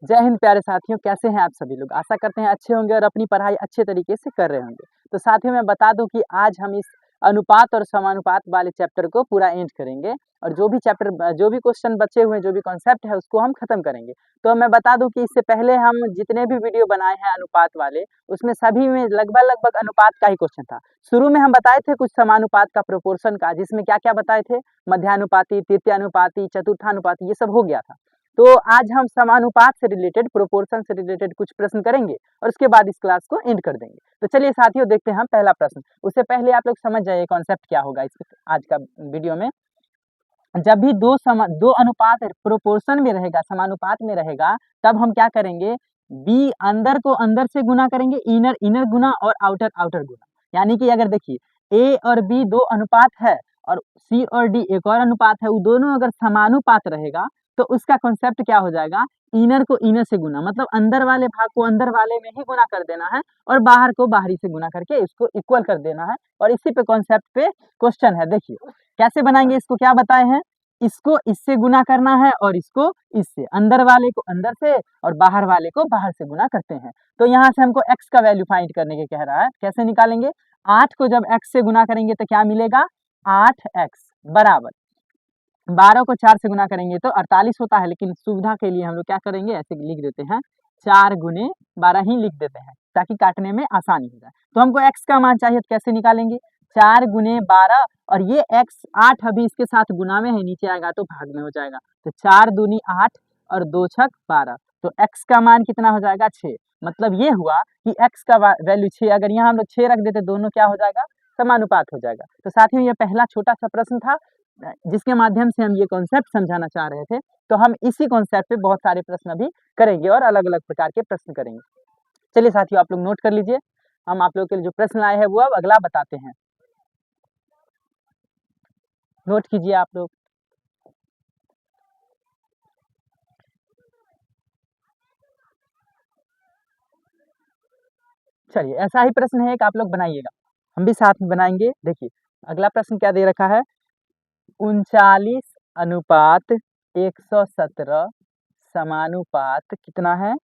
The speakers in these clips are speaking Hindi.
जय हिंद प्यारे साथियों, कैसे हैं आप सभी लोग। आशा करते हैं अच्छे होंगे और अपनी पढ़ाई अच्छे तरीके से कर रहे होंगे। तो साथियों मैं बता दूं कि आज हम इस अनुपात और समानुपात वाले चैप्टर को पूरा एंड करेंगे और जो भी क्वेश्चन बचे हुए हैं, जो भी कॉन्सेप्ट है उसको हम खत्म करेंगे। तो मैं बता दूं कि इससे पहले हम जितने भी वीडियो बनाए हैं अनुपात वाले, उसमें सभी में लगभग लगभग अनुपात का ही क्वेश्चन था। शुरू में हम बताए थे कुछ समानुपात का, प्रोपोर्शन का, जिसमें क्या क्या बताए थे, मध्यानुपाती, तृतीयानुपाती, चतुर्थानुपाती, ये सब हो गया था। तो आज हम समानुपात से रिलेटेड, प्रोपोर्शन से रिलेटेड कुछ प्रश्न करेंगे और उसके बाद इस क्लास को एंड कर देंगे। तो चलिए साथियों देखते हैं हम पहला प्रश्न। उससे पहले आप लोग समझ जाइए कॉन्सेप्ट क्या होगा इस आज का वीडियो में। जब भी दो अनुपात प्रोपोर्शन में रहेगा, समानुपात में रहेगा, तब हम क्या करेंगे, बी अंदर को अंदर से गुना करेंगे, इनर इनर गुना और आउटर आउटर गुना। यानी कि अगर देखिए ए और बी दो अनुपात है और सी और डी एक और अनुपात है, वो दोनों अगर समानुपात रहेगा तो उसका कॉन्सेप्ट क्या हो जाएगा, इनर को इनर से गुना, मतलब अंदर वाले भाग को अंदर वाले में ही गुना कर देना है और बाहर को बाहरी से गुना करके इसको इक्वल कर देना है। और इसी पे कॉन्सेप्ट पे क्वेश्चन है। देखिए कैसे बनाएंगे इसको, क्या बताए हैं, इसको इससे गुना करना है और इसको इससे, अंदर वाले को अंदर से और बाहर वाले को बाहर से गुना करते हैं। तो यहाँ से हमको x का वैल्यू फाइंड करने के कह रहा है। कैसे निकालेंगे, 8 को जब x से गुना करेंगे तो क्या मिलेगा, 8x बराबर 12 को 4 से गुना करेंगे तो 48 होता है, लेकिन सुविधा के लिए हम लोग क्या करेंगे, ऐसे लिख देते हैं, 4 गुने 12 ही लिख देते हैं ताकि काटने में आसानी हो जाए। तो हमको x का मान चाहिए, तो कैसे निकालेंगे, 4 गुने 12 और ये x 8 अभी इसके साथ गुना में है, नीचे आएगा तो भाग में हो जाएगा। तो 4 दूनी 8 और 2 छक 12, तो x का मान कितना हो जाएगा, 6। मतलब ये हुआ कि x का वैल्यू 6। अगर यहाँ हम लोग 6 रख देते, दोनों क्या हो जाएगा, समानुपात हो जाएगा। तो साथियों ये पहला छोटा सा प्रश्न था जिसके माध्यम से हम ये कॉन्सेप्ट समझाना चाह रहे थे। तो हम इसी कॉन्सेप्ट पे बहुत सारे प्रश्न अभी करेंगे और अलग अलग प्रकार के प्रश्न करेंगे। चलिए साथियों आप लोग नोट कर लीजिए, हम आप लोग के लिए जो प्रश्न लाए हैं वो अब अगला बताते हैं। नोट कीजिए आप लोग। चलिए ऐसा ही प्रश्न है एक, आप लोग बनाइएगा, हम भी साथ में बनाएंगे। देखिए अगला प्रश्न क्या दे रखा है, 39 अनुपात 117 समानुपात कितना है,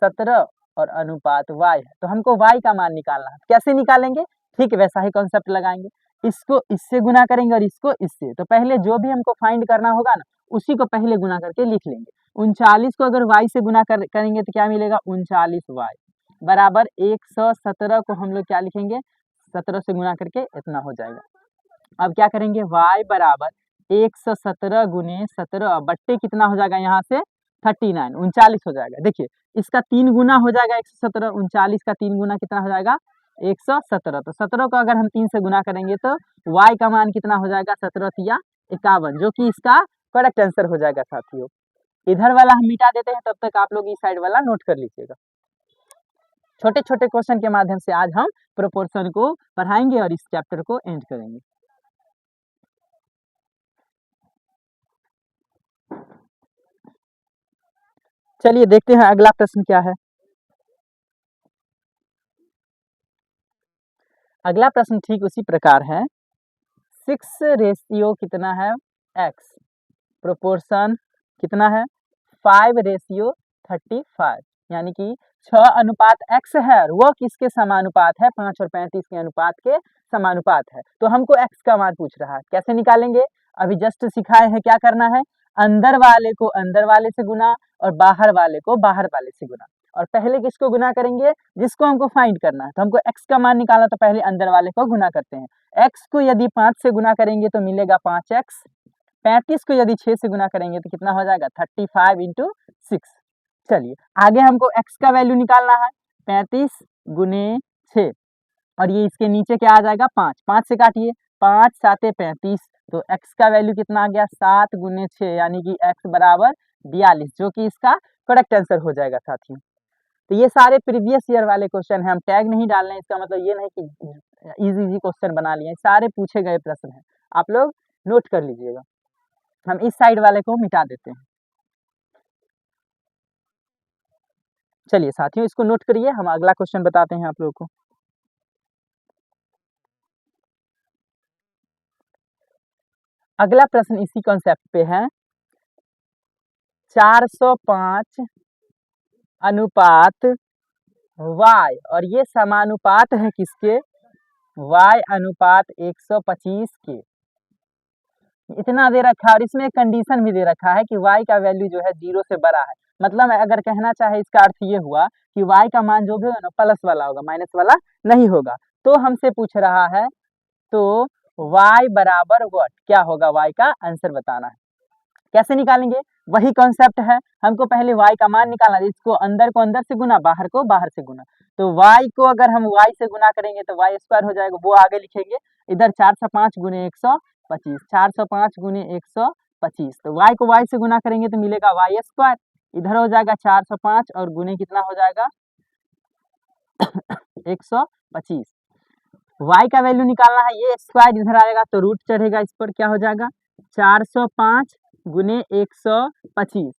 17 और अनुपात y है। तो हमको y का मान निकालना है। कैसे निकालेंगे, ठीक वैसा ही कॉन्सेप्ट लगाएंगे, इसको इससे गुना करेंगे और इसको इससे। तो पहले जो भी हमको फाइंड करना होगा ना, उसी को पहले गुना करके लिख लेंगे। 39 को अगर y से गुना करेंगे तो क्या मिलेगा, 39y बराबर 117 को हम लोग क्या लिखेंगे, 17 से गुना करके इतना हो जाएगा। अब क्या करेंगे, y बराबर 117 गुने 17 बट्टे कितना हो जाएगा, यहाँ से 39 39 हो जाएगा। देखिए इसका 3 गुना हो जाएगा 117, 39 का 3 गुना कितना हो जाएगा, 117। तो 17 को अगर हम 3 से गुना करेंगे तो y का मान कितना हो जाएगा, 17 तिया 51, जो कि इसका करेक्ट आंसर हो जाएगा। साथियों इधर वाला हम मिटा देते हैं, तब तक आप लोग इस साइड वाला नोट कर लीजिएगा। छोटे छोटे क्वेश्चन के माध्यम से आज हम प्रोपोर्शन को पढ़ाएंगे और इस चैप्टर को एंड करेंगे। चलिए देखते हैं अगला प्रश्न क्या है। अगला प्रश्न ठीक उसी प्रकार है, 6 रेशियो कितना है x, प्रोपोर्शन कितना है 5 रेशियो 35, यानी कि 6 अनुपात x है और वो किसके समानुपात है, 5 और 35 के अनुपात के समानुपात है। तो हमको x का मान पूछ रहा है, कैसे निकालेंगे, अभी जस्ट सिखाए हैं क्या करना है, अंदर वाले को अंदर वाले से गुना और बाहर वाले को बाहर वाले से गुना। और पहले किसको गुना करेंगे, जिसको हमको फाइंड करना है। तो हमको x का मान निकालना, तो पहले अंदर वाले को गुना करते हैं। x को यदि 5 से गुना करेंगे तो मिलेगा 5x, 35 को यदि 6 से गुना करेंगे तो कितना हो जाएगा, 35 इंटू 6। चलिए आगे हमको x का वैल्यू निकालना है, 35 गुने 6 और ये इसके नीचे क्या आ जाएगा, 5, 5 से काटिए, 5 7 35, तो x का वैल्यू कितना आ गया, 7 गुने 6, यानी कि x बराबर 42, जो कि इसका करेक्ट आंसर हो जाएगा। साथियों तो ये सारे प्रीवियस ईयर वाले क्वेश्चन हैं, हम टैग नहीं डाल रहे हैं, इसका मतलब ये नहीं कि इजी इजी क्वेश्चन बना लिए, सारे पूछे गए प्रश्न हैं, आप लोग नोट कर लीजिएगा। हम इस साइड वाले को मिटा देते हैं। चलिए साथियों इसको नोट करिए, हम अगला क्वेश्चन बताते हैं आप लोगों को। अगला प्रश्न इसी कॉन्सेप्ट पे है, 405 अनुपात y, और ये समानुपात है किसके, y अनुपात 125 के। इतना दे रखा है और इसमें एक कंडीशन भी दे रखा है कि y का वैल्यू जो है 0 से बड़ा है। मतलब अगर कहना चाहे इसका अर्थ ये हुआ कि y का मान जो भी होगा ना प्लस वाला होगा, माइनस वाला नहीं होगा। तो हमसे पूछ रहा है तो y बराबर व्हाट, क्या होगा, y का आंसर बताना है। कैसे निकालेंगे, वही कॉन्सेप्ट है, हमको पहले y का मान निकालना है। इसको अंदर से गुना, बाहर को बाहर से गुना। तो y को अगर हम y से गुना करेंगे तो y स्क्वायर हो जाएगा, वो आगे लिखेंगे। इधर 405 गुने 125, 405 गुने 125, तो y को y से गुना करेंगे तो मिलेगा y स्क्वायर। इधर हो जाएगा 405 और गुने कितना हो जाएगा 125। y का वैल्यू निकालना है, ये स्क्वायर इधर आएगा तो रूट चढ़ेगा इस पर, क्या हो जाएगा 405 गुने 125।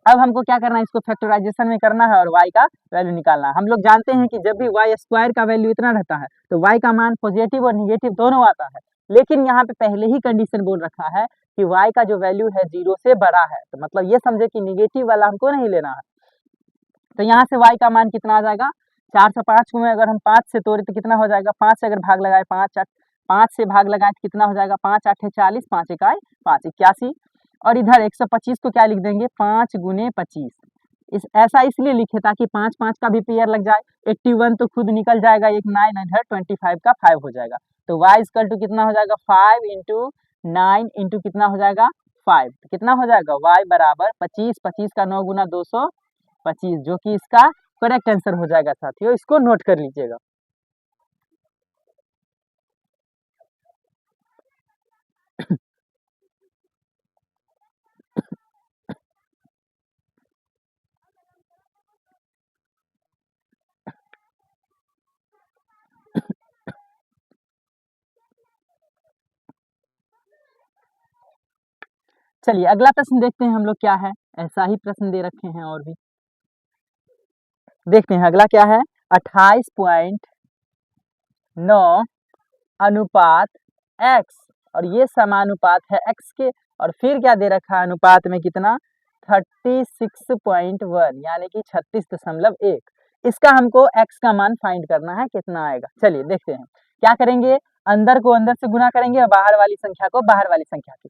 अब हमको क्या करना है, इसको फैक्टराइजेशन में करना है और y का वैल्यू निकालना है। हम लोग जानते हैं कि जब भी y स्क्वायर का वैल्यू इतना रहता है तो y का मान पॉजिटिव और निगेटिव दोनों आता है। लेकिन यहाँ पे पहले ही कंडीशन बोल रखा है कि y का जो वैल्यू है 0 से बड़ा है, तो मतलब ये समझे कि निगेटिव वाला हमको नहीं लेना है। तो यहाँ से y का मान कितना आ जाएगा, 405 को में अगर हम 5 से तोड़े तो कितना हो जाएगा, 5 से अगर भाग लगाए, 5 से भाग लगाए तो कितना हो जाएगा, 5 8 40, 5 1 5 81। और इधर 125 को क्या लिख देंगे, 5 गुने 25। ऐसा इसलिए लिखे ताकि 5 5 का भी पेयर लग जाए। 81 तो खुद निकल जाएगा, एक 9 इधर 25 का 5 हो जाएगा। तो y इक्वल टू कितना हो जाएगा, 5 इंटू 9 इंटू कितना हो जाएगा 5, तो कितना हो जाएगा y बराबर 25, 25 का 9 गुना 225, जो कि इसका करेक्ट आंसर हो जाएगा। साथियों इसको नोट कर लीजिएगा। चलिए अगला प्रश्न देखते हैं हम लोग क्या है। ऐसा ही प्रश्न दे रखे हैं और भी देखते हैं अगला क्या है। 28.9 अनुपात x, और ये समानुपात है x के, और फिर क्या दे रखा है, अनुपात में कितना 36.1 यानी कि 36.1। इसका हमको x का मान फाइंड करना है, कितना आएगा। चलिए देखते हैं क्या करेंगे, अंदर को अंदर से गुना करेंगे और बाहर वाली संख्या को बाहर वाली संख्या से।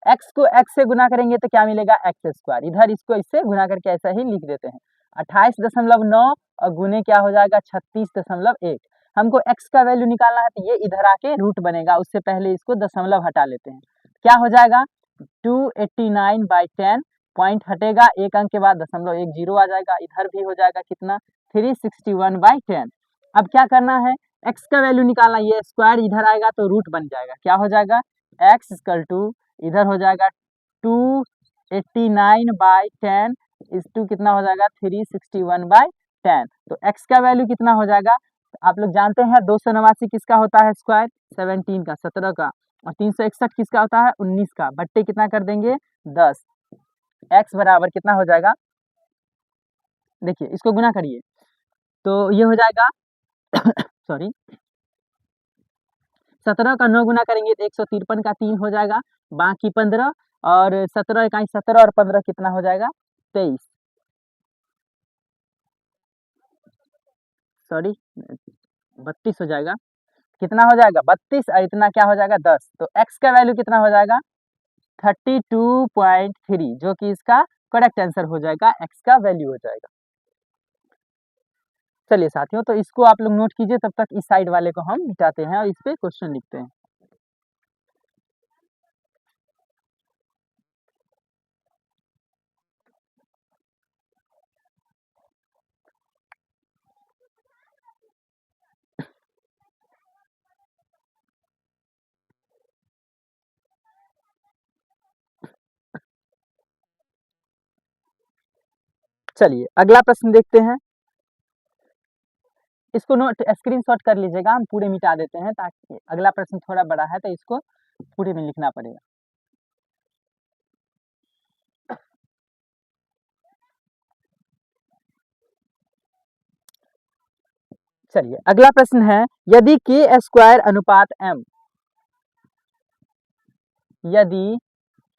x को x से गुना करेंगे तो क्या मिलेगा, x स्क्वायर। इधर इसको इससे गुना करके ऐसा ही लिख देते हैं। 28.9 और गुने क्या हो जाएगा 36.1। हमको x का वैल्यू निकालना है तो ये इधर आके रूट बनेगा, उससे पहले इसको दशमलव हटा लेते हैं। क्या हो जाएगा 289/10, पॉइंट हटेगा, एक अंक के बाद दशमलव 1 0 आ जाएगा। इधर भी हो जाएगा कितना 361/10। अब क्या करना है, x का वैल्यू निकालना, ये स्क्वायर इधर आएगा तो रूट बन जाएगा। क्या हो जाएगा x इक्वल टू इधर हो जाएगा 289/10 इस टू कितना हो जाएगा 361/10। तो x का वैल्यू कितना हो जाएगा, आप लोग जानते हैं 289 किसका होता है स्क्वायर, 17 का, 17 का, और 361 किसका होता है 19 का, बट्टे कितना कर देंगे 10। x बराबर कितना हो जाएगा, देखिए इसको गुना करिए तो ये हो जाएगा सॉरी 17 का 9 गुना करेंगे तो 153 का 3 हो जाएगा, बाकी 15, और 17 इकाई 17 और 15 कितना हो जाएगा 23, सॉरी 32 हो जाएगा। कितना हो जाएगा 32 और इतना क्या हो जाएगा 10। तो x का वैल्यू कितना हो जाएगा 32.3, जो कि इसका करेक्ट आंसर हो जाएगा, x का वैल्यू हो जाएगा। चलिए साथियों तो इसको आप लोग नोट कीजिए, तब तक इस साइड वाले को हम मिटाते हैं और इस पे क्वेश्चन लिखते हैं। चलिए अगला प्रश्न देखते हैं, इसको नोट स्क्रीनशॉट कर लीजिएगा, हम पूरे मिटा देते हैं ताकि अगला प्रश्न थोड़ा बड़ा है तो इसको पूरे में लिखना पड़ेगा। चलिए अगला प्रश्न है, यदि k स्क्वायर अनुपात m, यदि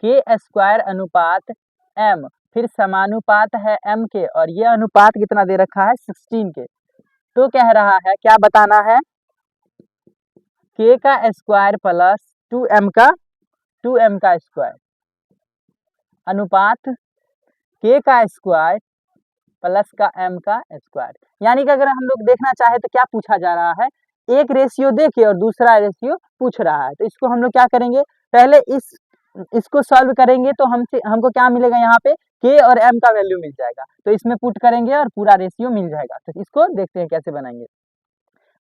k स्क्वायर अनुपात m फिर समानुपात है m के, और ये अनुपात कितना दे रखा है 16 के। तो कह रहा है क्या बताना है, k का स्क्वायर प्लस 2m का स्क्वायर अनुपात k का स्क्वायर प्लस का m का स्क्वायर। यानी कि अगर हम लोग देखना चाहे तो क्या पूछा जा रहा है, एक रेशियो दे के और दूसरा रेशियो पूछ रहा है। तो इसको हम लोग क्या करेंगे, पहले इसको सॉल्व करेंगे तो हमको क्या मिलेगा, यहाँ पे k और m का वैल्यू मिल जाएगा। तो इसमें पुट करेंगे और पूरा रेशियो मिल जाएगा। तो इसको देखते हैं कैसे बनाएंगे।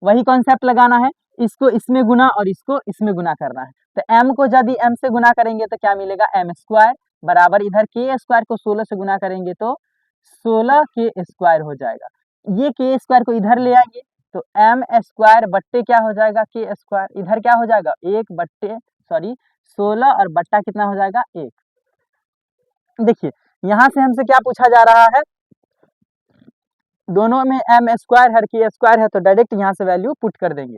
वही कॉन्सेप्ट लगाना है, इसको इसमें गुना और इसको इसमें गुना करना है। तो m को यदि m से गुना करेंगे तो क्या मिलेगा, m स्क्वायर बराबर इधर k स्क्वायर को 16 से गुना करेंगे तो 16 के स्क्वायर हो जाएगा। ये k स्क्वायर को इधर ले आएंगे तो m स्क्वायर बट्टे क्या हो जाएगा, k स्क्वायर। इधर क्या हो जाएगा, 16 और बट्टा कितना हो जाएगा 1। देखिए यहाँ से हमसे क्या पूछा जा रहा है, दोनों में m स्क्वायर है k स्क्वायर है, तो डायरेक्ट यहाँ से वैल्यू पुट कर देंगे।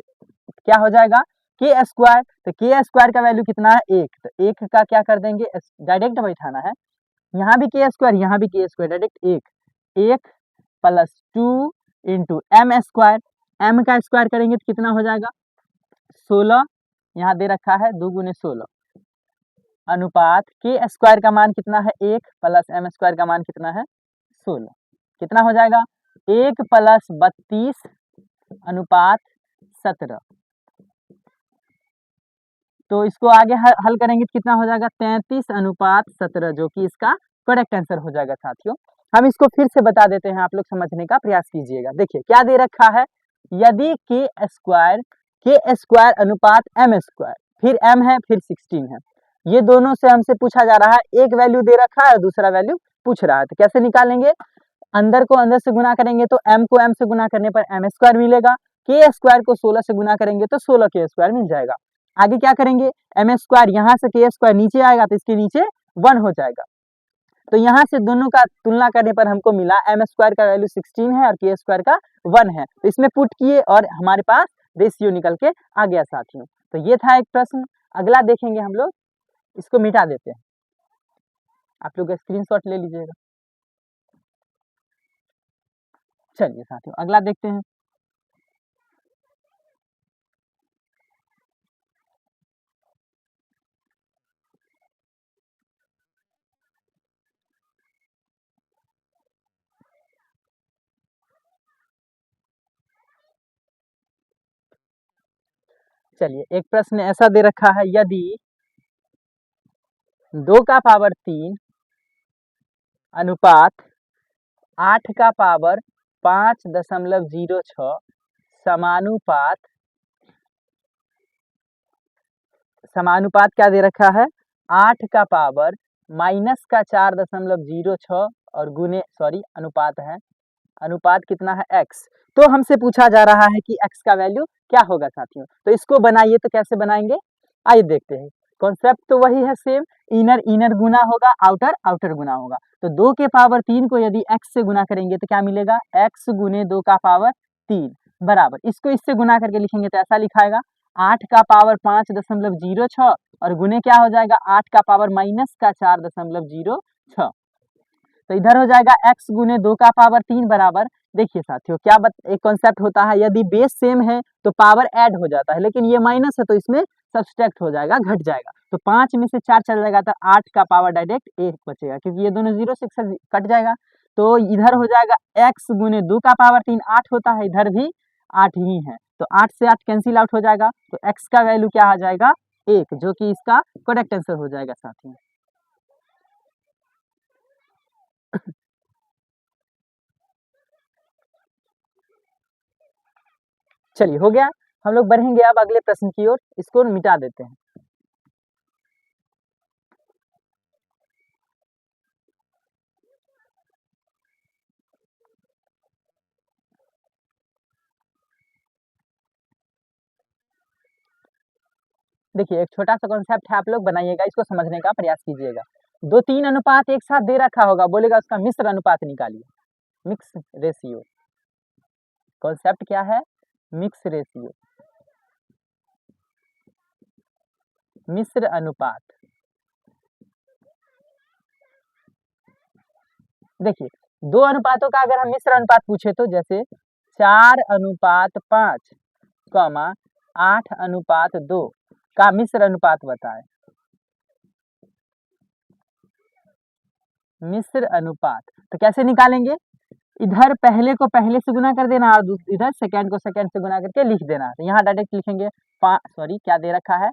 क्या हो जाएगा k स्क्वायर, तो k स्क्वायर का वैल्यू कितना है 1, तो 1 का क्या कर देंगे डायरेक्ट बैठाना है। यहाँ भी k स्क्वायर, यहाँ भी k square, direct 1 plus 2 into m square. m का स्क्वायर करेंगे तो कितना हो जाएगा 16, यहाँ दे रखा है 2 गुने 16 अनुपात k स्क्वायर का मान कितना है 1 प्लस m स्क्वायर का मान कितना है 16। कितना हो जाएगा 1 प्लस 32 अनुपात 17। तो इसको आगे हल करेंगे तो कितना हो जाएगा 33 अनुपात 17, जो कि इसका करेक्ट आंसर हो जाएगा। साथियों हम इसको फिर से बता देते हैं, आप लोग समझने का प्रयास कीजिएगा। देखिए क्या दे रखा है, यदि k स्क्वायर अनुपात m स्क्वायर, फिर m है फिर 16 है, ये दोनों से हमसे पूछा जा रहा है, एक वैल्यू दे रखा है और दूसरा वैल्यू पूछ रहा है। तो कैसे निकालेंगे, अंदर को अंदर से गुना करेंगे तो m को m से गुना करने पर m स्क्वायर मिलेगा, k स्क्वायर को 16 से गुना करेंगे तो 16 k स्क्वायर मिल जाएगा। आगे क्या करेंगे, m स्क्वायर यहाँ से k स्क्वायर नीचे आएगा तो इसके नीचे 1 हो जाएगा। तो यहाँ से दोनों का तुलना करने पर हमको मिला m स्क्वायर का वैल्यू 16 है और k स्क्वायर का 1 है। तो इसमें पुट किए और हमारे पास रेशियो निकल के आ गया साथियों। तो ये था एक प्रश्न। अगला देखेंगे हम लोग, इसको मिटा देते हैं, आप लोग स्क्रीनशॉट ले लीजिएगा। चलिए साथियों अगला देखते हैं। चलिए एक प्रश्न ऐसा दे रखा है, यदि 2 का पावर 3 अनुपात 8 का पावर 5.06 समानुपात क्या दे रखा है 8 का पावर माइनस का 4.06 और गुने अनुपात है, अनुपात कितना है x। तो हमसे पूछा जा रहा है कि x का वैल्यू क्या होगा साथियों। तो इसको बनाइए, तो कैसे बनाएंगे आइए देखते हैं। कॉन्सेप्ट तो वही है सेम, इनर इनर गुना होगा, आउटर आउटर गुना होगा। तो 2 के पावर 3 को यदि x से गुना करेंगे तो क्या मिलेगा, x गुने 2 का पावर 3 बराबर, इसको इससे गुना करके लिखेंगे तो ऐसा लिखाएगा 8 का पावर 5.06 और गुने क्या हो जाएगा 8 का पावर माइनस का 4.06। तो इधर हो जाएगा x गुने 2 का पावर 3 बराबर। देखिए साथियों क्या एक कॉन्सेप्ट होता है, यदि बेस सेम है तो पावर ऐड हो जाता है, लेकिन ये माइनस है तो इसमें सब्सट्रैक्ट हो जाएगा, घट जाएगा। तो 5 में से 4 चल जाएगा तो 8 का पावर डायरेक्ट 1 बचेगा, क्योंकि ये दोनों 0 से कट जाएगा। तो इधर हो जाएगा x गुने 2 का पावर 3 8 होता है, इधर भी 8 ही है, तो 8 से 8 कैंसिल आउट हो जाएगा। तो x का वैल्यू क्या आ जाएगा 1, जो कि इसका करेक्ट आंसर हो जाएगा साथियों। चलिए हो गया, हम लोग बढ़ेंगे अब अगले प्रश्न की ओर, इसको मिटा देते हैं। देखिए एक छोटा सा कॉन्सेप्ट है, आप लोग बनाइएगा, इसको समझने का प्रयास कीजिएगा। 2-3 अनुपात एक साथ दे रखा होगा, बोलेगा उसका मिश्र अनुपात निकालिए, मिक्स रेशियो। कॉन्सेप्ट क्या है, मिक्स रेशियो, मिश्र अनुपात। देखिए, दो अनुपातों का अगर हम मिश्र अनुपात पूछे तो जैसे 4:5 कॉमा 8:2 का मिश्र अनुपात बताएं। मिश्र अनुपात तो कैसे निकालेंगे, इधर पहले को पहले से गुना कर देना और इधर सेकंड को सेकंड से गुना करके लिख देना। तो यहाँ डायरेक्ट लिखेंगे क्या दे रखा है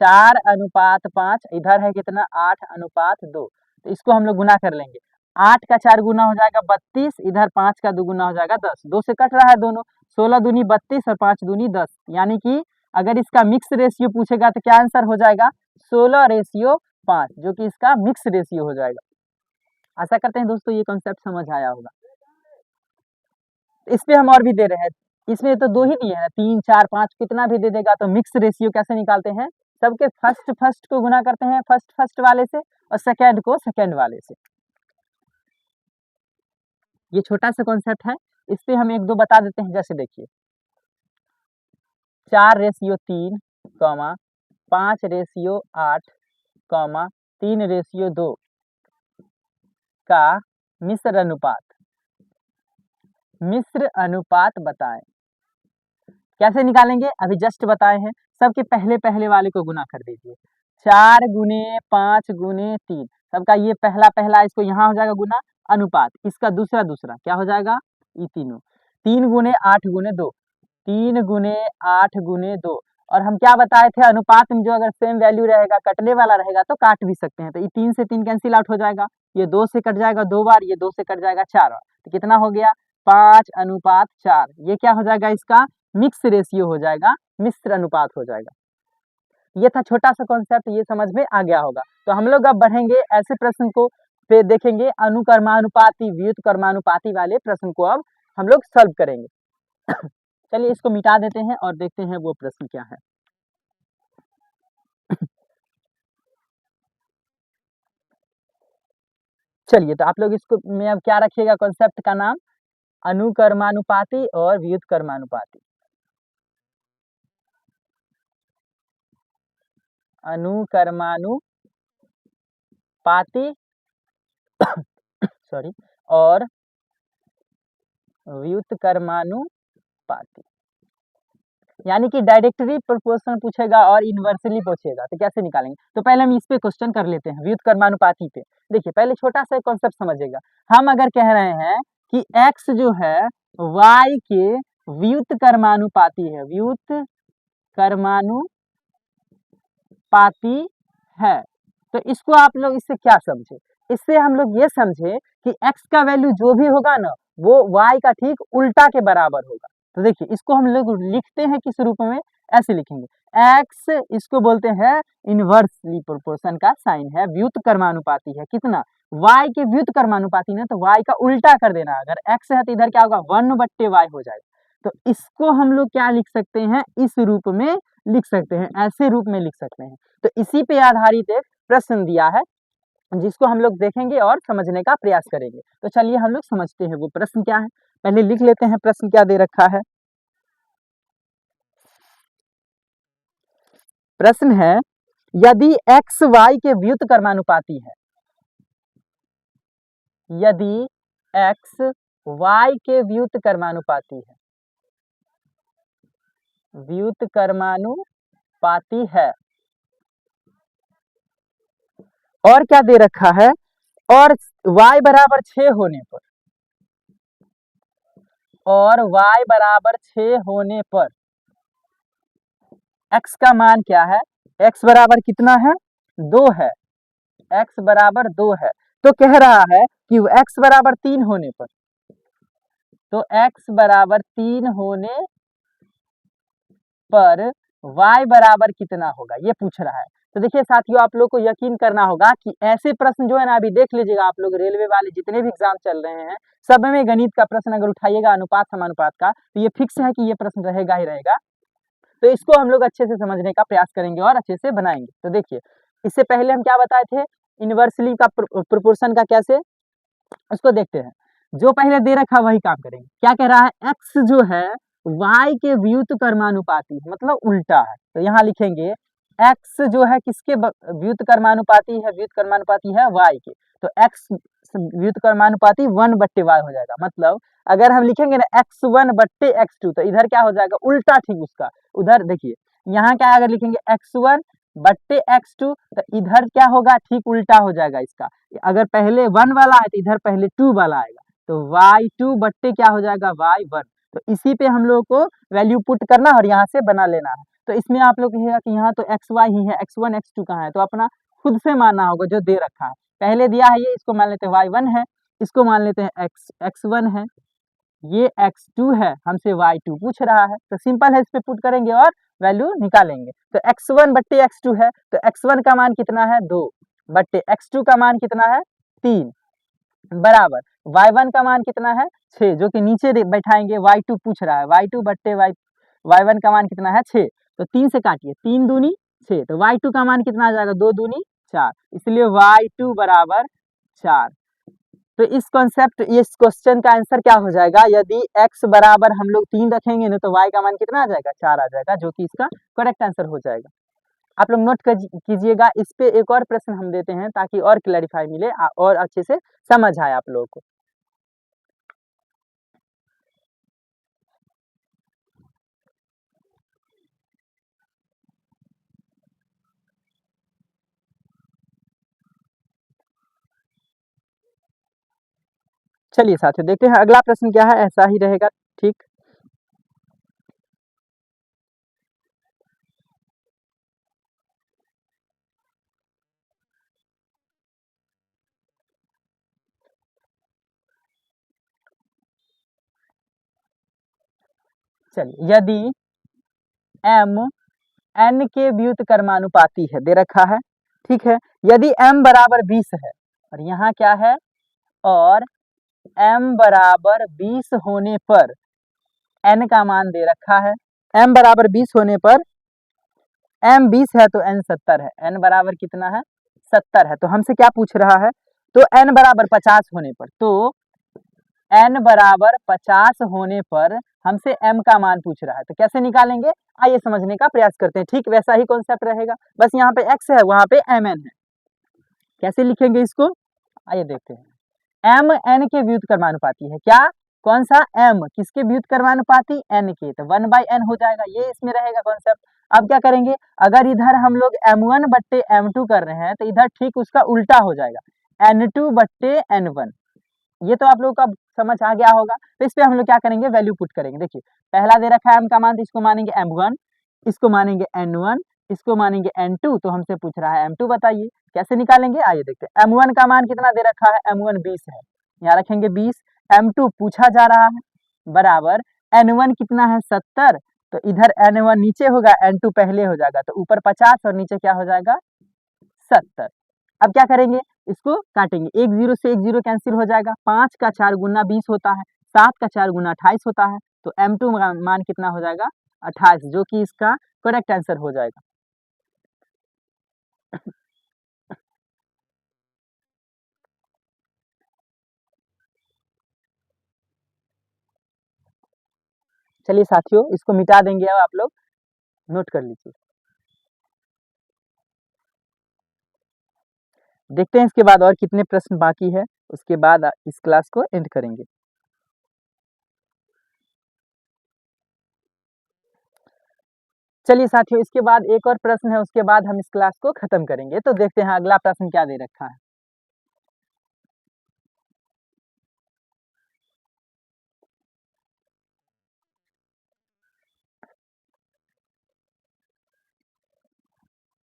4:5, इधर है कितना 8:2। तो इसको हम लोग गुना कर लेंगे, 8 का 4 गुना हो जाएगा 32, इधर 5 का 2 गुना हो जाएगा 10, 2 से कट रहा है दोनों, 16 दूनी 32 और 5 दूनी 10, यानी कि अगर इसका मिक्स रेशियो पूछेगा तो क्या आंसर हो जाएगा 16:5, जो कि इसका मिक्स रेशियो हो जाएगा। आशा करते हैं दोस्तों ये कॉन्सेप्ट समझ आया होगा। इस पे हम और भी दे रहे हैं, इसमें तो 2 ही दिए हैं, 3 4 5 कितना भी दे देगा। तो मिक्स रेशियो कैसे निकालते हैं, सबके फर्स्ट को गुना करते हैं फर्स्ट वाले से और सेकंड को सेकंड वाले से। ये छोटा सा कॉन्सेप्ट है, इस पे हम 1-2 बता देते हैं। जैसे देखिए 4:3 कॉमा 5:8 कॉमा 3:2 का मिश्र अनुपात बताएं। कैसे निकालेंगे, अभी जस्ट बताए हैं। सबके पहले वाले को गुना कर दीजिए, 4 गुने 5 गुने 3, सबका ये पहला इसको यहाँ हो जाएगा गुना, अनुपात इसका दूसरा क्या हो जाएगा, ये तीनों, 3 गुने 8 गुने 2, 3 गुने 8 गुने 2। और हम क्या बताए थे, अनुपात में जो अगर सेम वैल्यू रहेगा, कटने वाला रहेगा तो काट भी सकते हैं। तो ये 3 से 3 कैंसिल आउट हो जाएगा, ये 2 से कट जाएगा 2 बार, ये 2 से कट जाएगा 4 बार, तो कितना हो गया 5:4। ये क्या हो जाएगा, इसका मिक्स रेशियो हो जाएगा, मिश्र अनुपात हो जाएगा। ये था छोटा सा कॉन्सेप्ट, ये समझ में आ गया होगा। तो हम लोग अब बढ़ेंगे ऐसे प्रश्न को पे देखेंगे, अनुकर्मानुपाती व्युत्क्रमानुपाती वाले प्रश्न को अब हम लोग सॉल्व करेंगे। चलिए इसको मिटा देते हैं और देखते हैं वो प्रश्न क्या है। चलिए तो आप लोग इसको में अब क्या रखिएगा, कॉन्सेप्ट का नाम अनुकर्मानुपाती और व्युत्क्रमानुपाती। अनुकर्मानुपाती सॉरी और व्युत्क्रमानुपाती, यानी कि डायरेक्टली प्रोपोर्शनल पूछेगा और इनवर्सली पूछेगा। तो कैसे निकालेंगे, तो पहले हम इस पे क्वेश्चन कर लेते हैं व्युत्क्रमानुपाती पे। देखिए पहले छोटा सा कॉन्सेप्ट समझिएगा, हम अगर कह रहे हैं कि x जो है y के व्युत्क्रमानुपाती है, व्युत्क्रमानुपाती है, तो इसको आप लोग इससे क्या समझे, इससे हम लोग ये समझे कि x का वैल्यू जो भी होगा ना वो y का ठीक उल्टा के बराबर होगा। तो देखिए इसको हम लोग लिखते हैं किस रूप में, ऐसे लिखेंगे, x इसको बोलते हैं इनवर्सली प्रोपोर्शन का साइन है, व्युत्क्रमानुपाती है कितना, y के व्युत्क्रमानुपाती ना, तो y का उल्टा कर देना, अगर x है तो इधर क्या होगा 1/y हो जाएगा। तो इसको हम लोग क्या लिख सकते हैं, इस रूप में लिख सकते हैं, ऐसे रूप में लिख सकते हैं। तो इसी पे आधारित एक प्रश्न दिया है जिसको हम लोग देखेंगे और समझने का प्रयास करेंगे। तो चलिए हम लोग समझते हैं वो प्रश्न क्या है, पहले लिख लेते हैं प्रश्न क्या दे रखा है। प्रश्न है, यदि x y के व्युत्क्रमानुपाती है, यदि x y के व्युत्क्रमानुपाती है, व्युत्क्रमानुपाती है, और क्या दे रखा है, और y बराबर 6 होने पर, और y बराबर 6 होने पर x का मान क्या है, x बराबर कितना है 2 है, x बराबर 2 है। तो कह रहा है कि x बराबर 3 होने पर, तो x बराबर 3 होने पर y बराबर कितना होगा ये पूछ रहा है। तो देखिए साथियों आप लोग को यकीन करना होगा कि ऐसे प्रश्न जो है ना, अभी देख लीजिएगा आप लोग रेलवे वाले जितने भी एग्जाम चल रहे हैं सब में गणित का प्रश्न अगर उठाइएगा अनुपात समानुपात का, तो ये फिक्स है कि ये प्रश्न रहेगा ही रहेगा। तो इसको हम लोग अच्छे से समझने का प्रयास करेंगे और अच्छे से बनाएंगे। तो देखिए इससे पहले हम क्या बताए थे, इनवर्सली का प्रोपोर्शन का कैसे, उसको देखते हैं। जो पहले दे रखा वही काम करेंगे। क्या कह रहा है, x जो है y के व्युत्क्रमानुपाती है, मतलब उल्टा है। तो यहाँ लिखेंगे x जो है किसके व्युत्क्रमानुपाती है, व्युत्क्रमानुपाती है y के। तो x व्युत्क्रमानुपाती 1/y हो जाएगा। मतलब अगर हम लिखेंगे ना x1/x2 तो इधर क्या हो जाएगा उल्टा, ठीक उसका उधर देखिए यहाँ क्या अगर लिखेंगे x1/x2 तो इधर क्या होगा ठीक उल्टा हो जाएगा इसका। अगर पहले 1 वाला है तो इधर पहले 2 वाला आएगा, तो y2 बट्टे क्या हो जाएगा y1। तो इसी पे हम लोग को वैल्यू पुट करना और यहाँ से बना लेना है। तो इसमें आप लोग कहिएगा कि यहाँ तो xy ही है, x1 x2 कहाँ है, तो अपना खुद से मानना होगा जो दे रखा है। पहले दिया है ये, इसको मान लेते हैं y1 है, इसको मान लेते हैं x1 है, ये x2 है, हमसे y2 पूछ रहा है, तो सिंपल है, इस पे पुट करेंगे और वैल्यू निकालेंगे। तो x1/x2 है, तो x1 का मान कितना है 2 बट्टे x2 का मान कितना है 3 बराबर y1 का मान कितना है 6, जो कि नीचे बैठाएंगे, y2 पूछ रहा है, y1 का मान कितना है 6, तो 3 से काटिए, 3 दूनी 6, तो y2 का मान कितना आ जाएगा 2 दूनी 4, इसलिए y2 बराबर 4। तो इस कॉन्सेप्ट इस क्वेश्चन का आंसर क्या हो जाएगा, यदि x बराबर हम लोग 3 रखेंगे ना तो y का मान कितना आ जाएगा 4 आ जाएगा, जो कि इसका करेक्ट आंसर हो जाएगा। आप लोग नोट कीजिएगा। इस पे एक और प्रश्न हम देते हैं ताकि और क्लैरिफाई मिले और अच्छे से समझ आए आप लोगों को। चलिए साथियों देखते हैं अगला प्रश्न क्या है, ऐसा ही रहेगा ठीक। चलिए यदि m n के व्युत्क्रमानुपाती है, दे रखा है, ठीक है। यदि m बराबर 20 है और यहाँ क्या है, और m बराबर 20 होने पर n का मान दे रखा है, m बराबर 20 होने पर m 20 है तो n 70 है, n बराबर कितना है 70 है, तो हमसे क्या पूछ रहा है, तो n बराबर 50 होने पर, तो n बराबर 50 होने पर हमसे m का मान पूछ रहा है, तो कैसे निकालेंगे आइए समझने का प्रयास करते हैं। ठीक वैसा ही कॉन्सेप्ट रहेगा, बस यहाँ पे x है वहां पे mn है, कैसे लिखेंगे इसको आइए देखते हैं। m n के व्युत्क्रमानुपाती है, क्या कौन सा m किसके व्युत्क्रमानुपाती n के, तो 1/n हो जाएगा, ये इसमें रहेगा कॉन्सेप्ट। अब क्या करेंगे, अगर इधर हम लोग m1/m2 कर रहे हैं तो इधर ठीक उसका उल्टा हो जाएगा n2/n1, ये तो आप लोगों का समझ आ गया होगा। तो इस पे हम लोग क्या करेंगे वैल्यू पुट करेंगे। देखिए पहला दे रखा है m का मान, तो इसको मानेंगे m1, इसको मानेंगे n1, इसको मानेंगे n2, तो हमसे पूछ रहा है m2 बताइए, कैसे निकालेंगे आइए देखते हैं। m1 का मान कितना दे रखा है, m1 20 है, यहाँ रखेंगे 20, m2 पूछा जा रहा है बराबर n1 कितना है 70, तो इधर n1 नीचे होगा, n2 पहले हो जाएगा, तो ऊपर 50 और नीचे क्या हो जाएगा 70। अब क्या करेंगे, इसको काटेंगे, एक जीरो से एक जीरो कैंसिल हो जाएगा, 5 का 4 गुना 20 होता है, 7 का 4 गुना 28 होता है, तो m2 मान कितना हो जाएगा 28, जो कि इसका करेक्ट आंसर हो जाएगा। चलिए साथियों इसको मिटा देंगे, अब आप लोग नोट कर लीजिए। देखते हैं इसके बाद और कितने प्रश्न बाकी है, उसके बाद इस क्लास को एंड करेंगे। चलिए साथियों इसके बाद एक और प्रश्न है, उसके बाद हम इस क्लास को खत्म करेंगे। तो देखते हैं अगला प्रश्न क्या दे रखा है।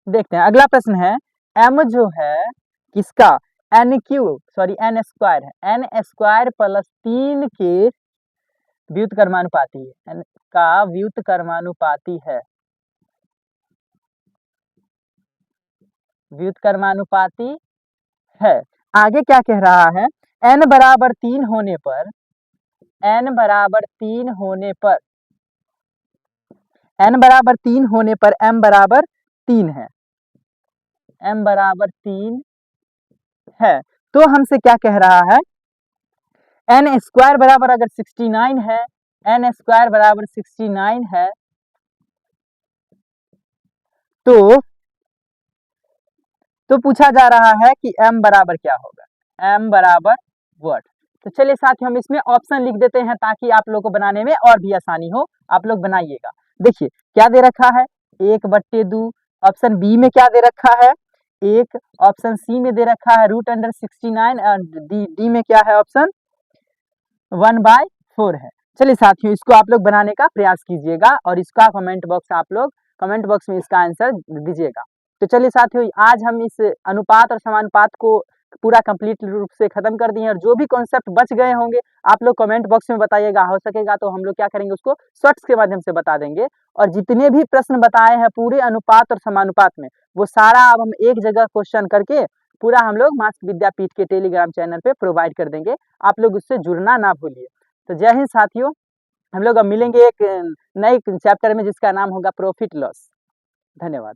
देखते हैं अगला प्रश्न है, m जो है किसका n स्क्वायर है, n स्क्वायर प्लस 3 के व्युत्क्रमानुपाती है, n का व्युत्क्रमानुपाती है, व्युत्क्रमानुपाती है। आगे क्या कह रहा है, n बराबर 3 होने पर, n बराबर 3 होने पर, n बराबर 3 होने पर m बराबर 3 है, m बराबर 3 है, तो हमसे क्या कह रहा है, n स्क्वायर बराबर अगर 69 है, n स्क्वायर बराबर 69 है, तो पूछा जा रहा है कि m बराबर क्या होगा। m बराबर वर्ड। तो चलिए साथियों हम इसमें ऑप्शन लिख देते हैं ताकि आप लोग को बनाने में और भी आसानी हो, आप लोग बनाइएगा। देखिए क्या दे रखा है 1/2, ऑप्शन बी में क्या दे रखा है 1, ऑप्शन सी में दे रखा है √69 और डी में क्या है ऑप्शन 1/4 है। चलिए साथियों इसको आप लोग बनाने का प्रयास कीजिएगा और इसका कमेंट बॉक्स में इसका आंसर दीजिएगा। तो चलिए साथियों आज हम इस अनुपात और समानुपात को पूरा कंप्लीट रूप से खत्म कर दिए और जो भी कॉन्सेप्ट बच गए होंगे आप लोग कमेंट बॉक्स में बताइएगा, हो सकेगा तो हम लोग क्या करेंगे उसको शॉर्ट्स के माध्यम से बता देंगे। और जितने भी प्रश्न बताए हैं पूरे अनुपात और समानुपात में वो सारा अब हम एक जगह क्वेश्चन करके पूरा हम लोग मास्क विद्यापीठ के टेलीग्राम चैनल पे प्रोवाइड कर देंगे, आप लोग उससे जुड़ना ना भूलिए। तो जय हिंद साथियों, हम लोग अब मिलेंगे एक नए चैप्टर में जिसका नाम होगा प्रॉफिट लॉस। धन्यवाद।